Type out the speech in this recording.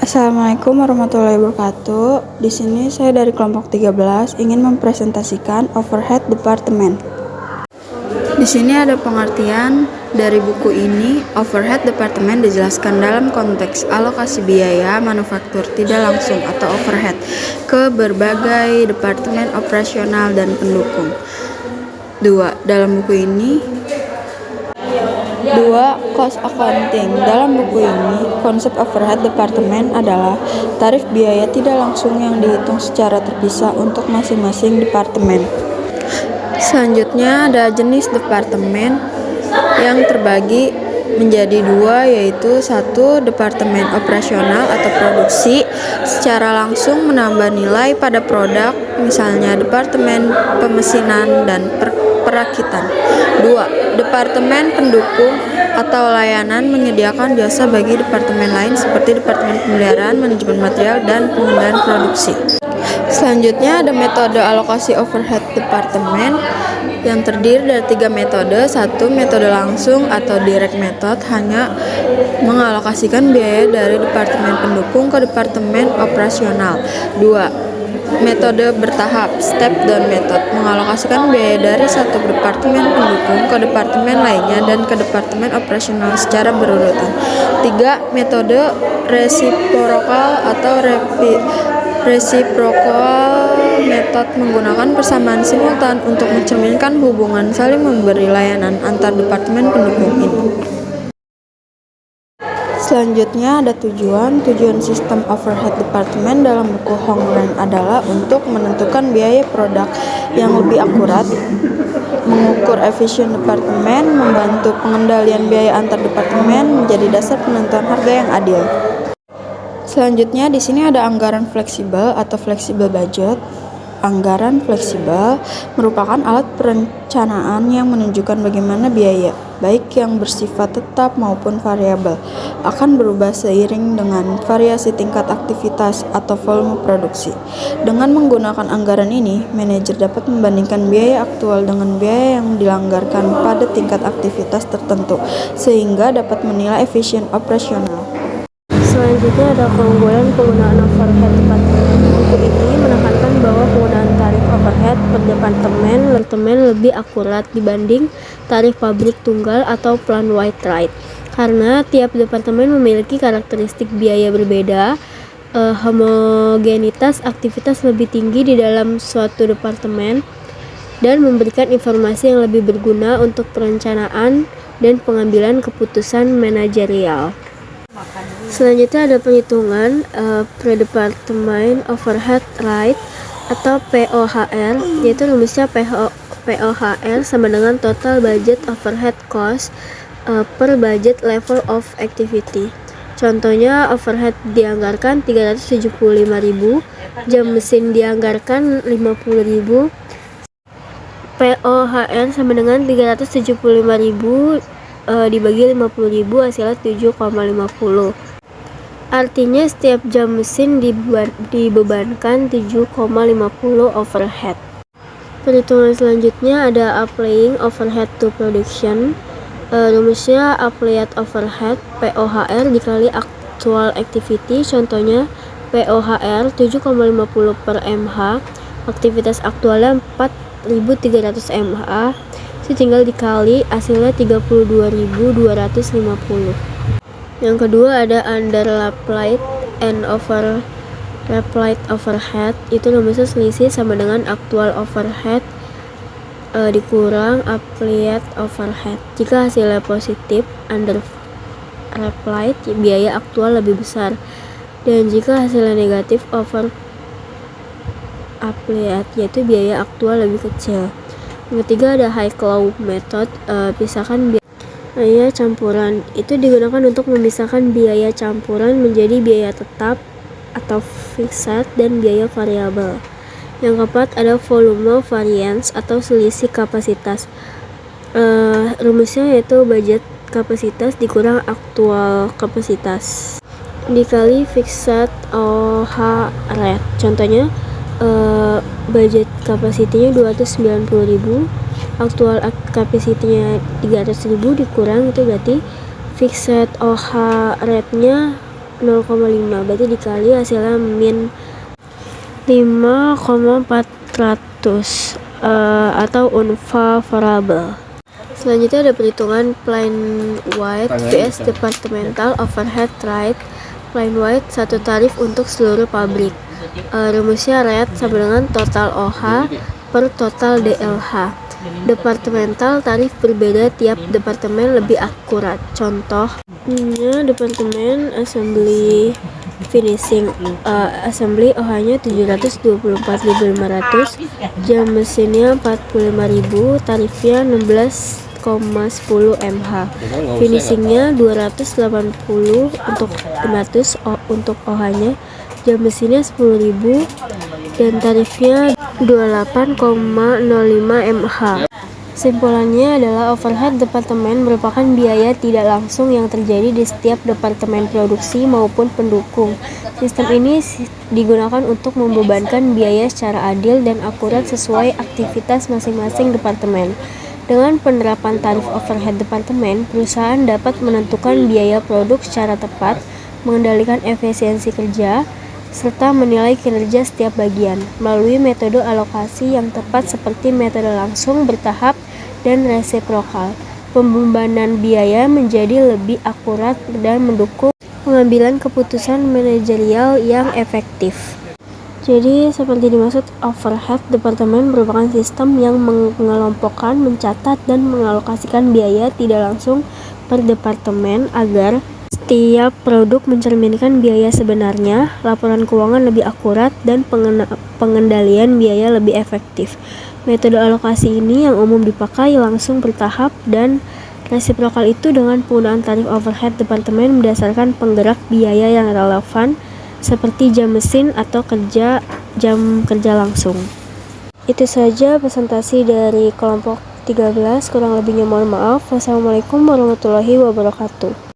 Assalamualaikum warahmatullahi wabarakatuh. Di sini saya dari kelompok 13 ingin mempresentasikan overhead departemen. Di sini ada pengertian dari buku ini. Overhead departemen dijelaskan dalam konteks alokasi biaya manufaktur tidak langsung atau overhead ke berbagai departemen operasional dan pendukung. 2. Dalam buku ini 2. Cost accounting. Dalam buku ini, konsep overhead departemen adalah tarif biaya tidak langsung yang dihitung secara terpisah untuk masing-masing departemen. Selanjutnya ada jenis departemen yang terbagi menjadi dua, yaitu 1. Departemen operasional atau produksi secara langsung menambah nilai pada produk, misalnya departemen pemesinan dan perakitan. 2. Departemen pendukung atau layanan menyediakan jasa bagi departemen lain seperti departemen pemeliharaan, manajemen material, dan pengendalian produksi. Selanjutnya ada metode alokasi overhead departemen yang terdiri dari 3 metode. 1. Metode langsung atau direct method, hanya mengalokasikan biaya dari departemen pendukung ke departemen operasional. 2. Metode bertahap, step down method, mengalokasikan biaya dari satu departemen pendukung ke departemen lainnya dan ke departemen operasional secara berurutan. 3. Metode resiprokal atau reciprocal method, menggunakan persamaan simultan untuk mencerminkan hubungan saling memberi layanan antar departemen pendukung ini. Selanjutnya ada tujuan sistem overhead departemen dalam buku Hongren adalah untuk menentukan biaya produk yang lebih akurat, mengukur efisien departemen, membantu pengendalian biaya antar departemen, menjadi dasar penentuan harga yang adil. Selanjutnya di sini ada anggaran fleksibel atau flexible budget. Anggaran fleksibel merupakan alat perencanaan yang menunjukkan bagaimana biaya, baik yang bersifat tetap maupun variabel, akan berubah seiring dengan variasi tingkat aktivitas atau volume produksi. Dengan menggunakan anggaran ini, manajer dapat membandingkan biaya aktual dengan biaya yang dilanggarkan pada tingkat aktivitas tertentu, sehingga dapat menilai efisien operasional. Selanjutnya ada keunggulan penggunaan overhead departemen. Buku ini menekankan bahwa penggunaan tarif overhead per departemen lebih akurat dibanding tarif pabrik tunggal atau plan wide rate. Karena tiap departemen memiliki karakteristik biaya berbeda, homogenitas aktivitas lebih tinggi di dalam suatu departemen, dan memberikan informasi yang lebih berguna untuk perencanaan dan pengambilan keputusan manajerial. Selanjutnya ada perhitungan per-department overhead rate atau POHR, yaitu rumusnya POHR sama dengan total budget overhead cost per budget level of activity. Contohnya, overhead dianggarkan 375.000, jam mesin dianggarkan 50.000. POHR sama dengan 375.000 dibagi 50.000 hasilnya 7,50. Artinya setiap jam mesin dibebankan 7,50 overhead. Perhitungan selanjutnya ada applying overhead to production. Rumusnya applied overhead POHR dikali actual activity. Contohnya POHR 7,50 per mH, aktivitas aktualnya 4.300 mH, tinggal dikali hasilnya 32.250. Yang kedua ada underapplied and overapplied overhead. Itu rumusnya selisih sama dengan aktual overhead dikurang applied overhead. Jika hasilnya positif, underapplied, biaya aktual lebih besar, dan jika hasilnya negatif, overapplied, yaitu biaya aktual lebih kecil. Yang ketiga ada high-low method, pisahkan biaya campuran. Itu digunakan untuk memisahkan biaya campuran menjadi biaya tetap atau fixed dan biaya variabel. Yang keempat ada volume variance atau selisih kapasitas. Rumusnya yaitu budget kapasitas dikurang aktual kapasitas dikali fixed OH rate. Contohnya budget kapasitinya 290.000, aktual kapasitinya 300.000 dikurang, itu berarti fixed OH rate-nya 0,5, berarti dikali hasilnya min 5,400 atau unfavorable. Selanjutnya ada perhitungan plain white vs departmental overhead rate. Plain white satu tarif untuk seluruh pabrik. Rumusnya red sama dengan total OH per total DLH. Departemental tarif berbeda tiap departemen, lebih akurat. Contohnya departemen assembly finishing, assembly OH-nya 724.500, jam mesinnya 45.000, tarifnya 16,10 mH. Finishingnya 280 untuk 500 untuk OH-nya, jam mesinnya 10.000 dan tarifnya 28,05 mH. Kesimpulannya adalah overhead departemen merupakan biaya tidak langsung yang terjadi di setiap departemen produksi maupun pendukung. Sistem ini digunakan untuk membebankan biaya secara adil dan akurat sesuai aktivitas masing-masing departemen. Dengan penerapan tarif overhead departemen, perusahaan dapat menentukan biaya produk secara tepat, mengendalikan efisiensi kerja, serta menilai kinerja setiap bagian melalui metode alokasi yang tepat seperti metode langsung, bertahap, dan resiprokal. Pembebanan biaya menjadi lebih akurat dan mendukung pengambilan keputusan manajerial yang efektif. Jadi seperti dimaksud, overhead departemen merupakan sistem yang mengelompokkan, mencatat, dan mengalokasikan biaya tidak langsung per departemen agar setiap produk mencerminkan biaya sebenarnya, laporan keuangan lebih akurat, dan pengendalian biaya lebih efektif. Metode alokasi ini yang umum dipakai langsung, bertahap, dan resiprokal itu dengan penggunaan tarif overhead departemen berdasarkan penggerak biaya yang relevan seperti jam mesin atau jam kerja langsung. Itu saja presentasi dari kelompok 13, kurang lebihnya mohon maaf. Wassalamualaikum warahmatullahi wabarakatuh.